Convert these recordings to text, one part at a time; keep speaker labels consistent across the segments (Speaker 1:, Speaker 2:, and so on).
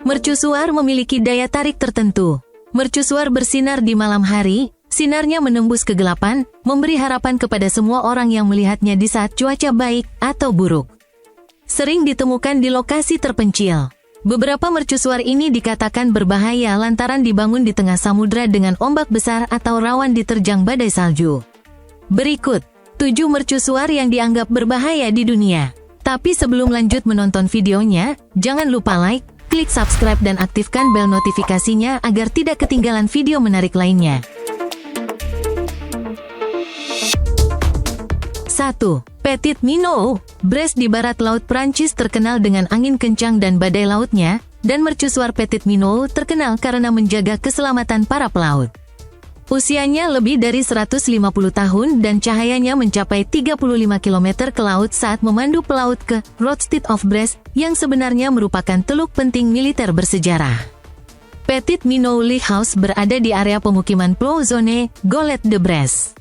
Speaker 1: Mercusuar memiliki daya tarik tertentu. Mercusuar bersinar di malam hari, sinarnya menembus kegelapan, memberi harapan kepada semua orang yang melihatnya di saat cuaca baik atau buruk. Sering ditemukan di lokasi terpencil. Beberapa mercusuar ini dikatakan berbahaya lantaran dibangun di tengah samudra dengan ombak besar atau rawan diterjang badai salju. Berikut 7 mercusuar yang dianggap berbahaya di dunia. Tapi sebelum lanjut menonton videonya, jangan lupa like, klik subscribe dan aktifkan bel notifikasinya agar tidak ketinggalan video menarik lainnya. 1. Petit Minot. Brest di barat laut Prancis terkenal dengan angin kencang dan badai lautnya, dan mercusuar Petit Minot terkenal karena menjaga keselamatan para pelaut. Usianya lebih dari 150 tahun dan cahayanya mencapai 35 km ke laut saat memandu pelaut ke Roadstead of Brest, yang sebenarnya merupakan teluk penting militer bersejarah. Petit Minot Lighthouse berada di area pemukiman Plouzone, Golet de Brest.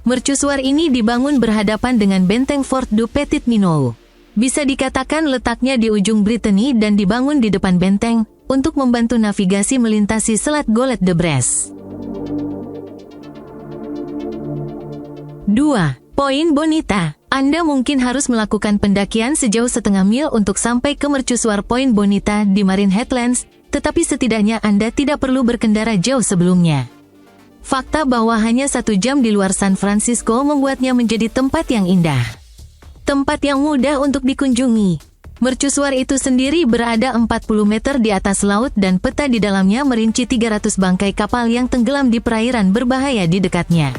Speaker 1: Mercusuar ini dibangun berhadapan dengan benteng Fort du Petit Minot. Bisa dikatakan letaknya di ujung Brittany dan dibangun di depan benteng, untuk membantu navigasi melintasi Selat Golet de Brest. 2. Point Bonita. Anda mungkin harus melakukan pendakian sejauh setengah mil untuk sampai ke mercusuar Point Bonita di Marine Headlands, tetapi setidaknya Anda tidak perlu berkendara jauh sebelumnya. Fakta bahwa hanya 1 jam di luar San Francisco membuatnya menjadi tempat yang indah. Tempat yang mudah untuk dikunjungi. Mercusuar itu sendiri berada 40 meter di atas laut dan peta di dalamnya merinci 300 bangkai kapal yang tenggelam di perairan berbahaya di dekatnya.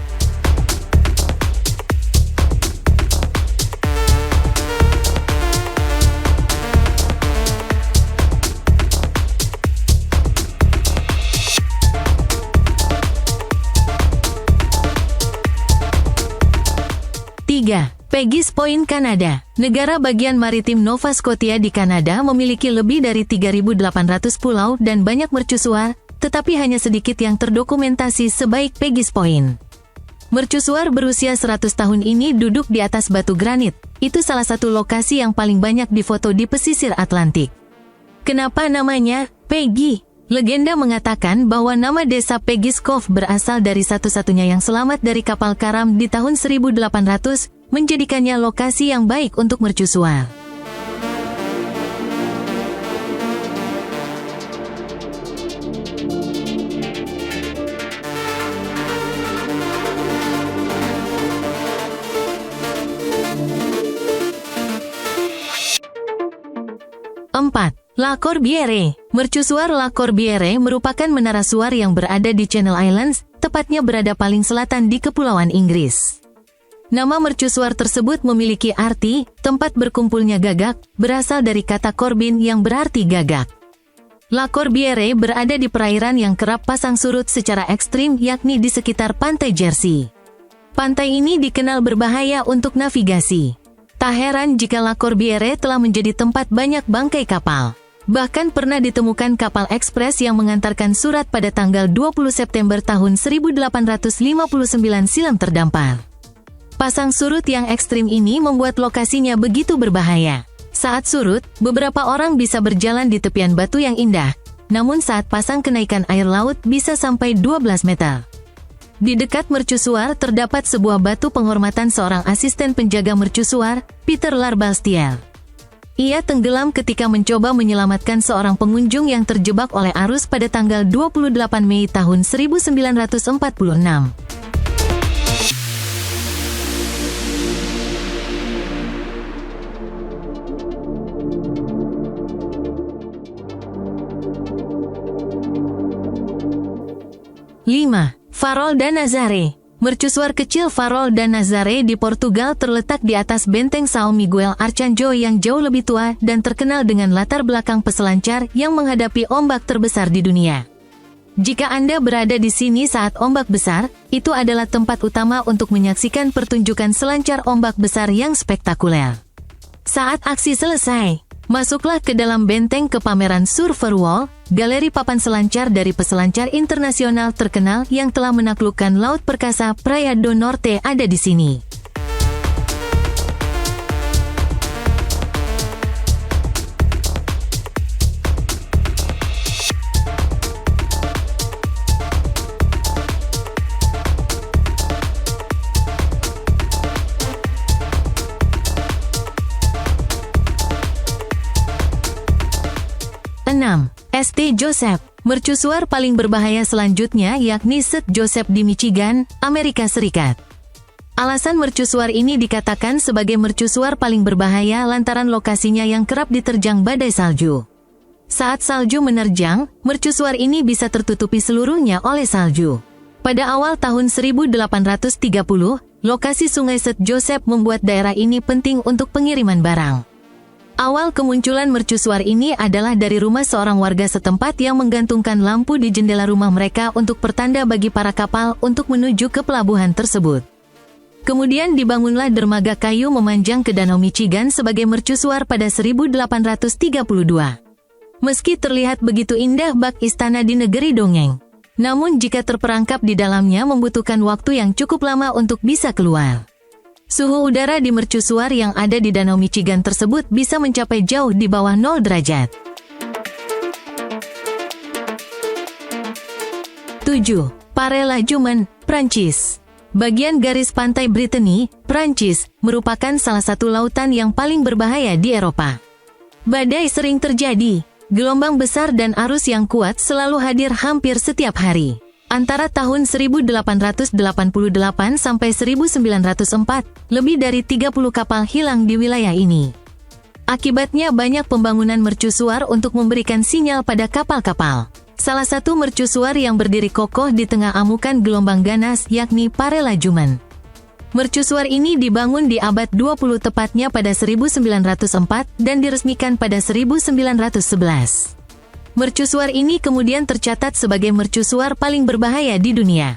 Speaker 1: 3. Pegues Point, Kanada. Negara bagian maritim Nova Scotia di Kanada memiliki lebih dari 3.800 pulau dan banyak mercusuar, tetapi hanya sedikit yang terdokumentasi sebaik Pegues Point. Mercusuar berusia 100 tahun ini duduk di atas batu granit. Itu salah satu lokasi yang paling banyak difoto di pesisir Atlantik. Kenapa namanya Peggy? Legenda mengatakan bahwa nama desa Pegues Cove berasal dari satu-satunya yang selamat dari kapal karam di tahun 1800, menjadikannya lokasi yang baik untuk mercusuar. Empat. La Corbière. Mercusuar La Corbière merupakan menara suar yang berada di Channel Islands, tepatnya berada paling selatan di Kepulauan Inggris. Nama mercusuar tersebut memiliki arti, tempat berkumpulnya gagak, berasal dari kata korbin yang berarti gagak. La Corbière berada di perairan yang kerap pasang surut secara ekstrim, yakni di sekitar pantai Jersey. Pantai ini dikenal berbahaya untuk navigasi. Tak heran jika La Corbière telah menjadi tempat banyak bangkai kapal. Bahkan pernah ditemukan kapal ekspres yang mengantarkan surat pada tanggal 20 September tahun 1859 silam terdampar. Pasang surut yang ekstrim ini membuat lokasinya begitu berbahaya. Saat surut, beberapa orang bisa berjalan di tepian batu yang indah, namun saat pasang kenaikan air laut bisa sampai 12 meter. Di dekat mercusuar terdapat sebuah batu penghormatan seorang asisten penjaga mercusuar, Peter Larbalstiel. Ia tenggelam ketika mencoba menyelamatkan seorang pengunjung yang terjebak oleh arus pada tanggal 28 Mei tahun 1946. 5. Farol da Nazaré. Mercusuar kecil Farol da Nazaré di Portugal terletak di atas benteng São Miguel Arcanjo yang jauh lebih tua dan terkenal dengan latar belakang peselancar yang menghadapi ombak terbesar di dunia. Jika Anda berada di sini saat ombak besar, itu adalah tempat utama untuk menyaksikan pertunjukan selancar ombak besar yang spektakuler. Saat aksi selesai, masuklah ke dalam benteng ke pameran Surfer Wall, galeri papan selancar dari peselancar internasional terkenal yang telah menaklukkan laut perkasa. Praia do Norte ada di sini. 6. St. Joseph. Mercusuar paling berbahaya selanjutnya yakni St. Joseph di Michigan, Amerika Serikat. Alasan mercusuar ini dikatakan sebagai mercusuar paling berbahaya lantaran lokasinya yang kerap diterjang badai salju. Saat salju menerjang, mercusuar ini bisa tertutupi seluruhnya oleh salju. Pada awal tahun 1830, lokasi Sungai St. Joseph membuat daerah ini penting untuk pengiriman barang. Awal kemunculan mercusuar ini adalah dari rumah seorang warga setempat yang menggantungkan lampu di jendela rumah mereka untuk pertanda bagi para kapal untuk menuju ke pelabuhan tersebut. Kemudian dibangunlah dermaga kayu memanjang ke Danau Michigan sebagai mercusuar pada 1832. Meski terlihat begitu indah bak istana di negeri dongeng, namun jika terperangkap di dalamnya membutuhkan waktu yang cukup lama untuk bisa keluar. Suhu udara di mercusuar yang ada di Danau Michigan tersebut bisa mencapai jauh di bawah 0 derajat. 7. Paris-la-Jument, Prancis. Bagian garis pantai Brittany, Prancis, merupakan salah satu lautan yang paling berbahaya di Eropa. Badai sering terjadi, gelombang besar dan arus yang kuat selalu hadir hampir setiap hari. Antara tahun 1888 sampai 1904, lebih dari 30 kapal hilang di wilayah ini. Akibatnya banyak pembangunan mercusuar untuk memberikan sinyal pada kapal-kapal. Salah satu mercusuar yang berdiri kokoh di tengah amukan gelombang ganas yakni Paris-la-Jument. Mercusuar ini dibangun di abad 20 tepatnya pada 1904 dan diresmikan pada 1911. Mercusuar ini kemudian tercatat sebagai mercusuar paling berbahaya di dunia.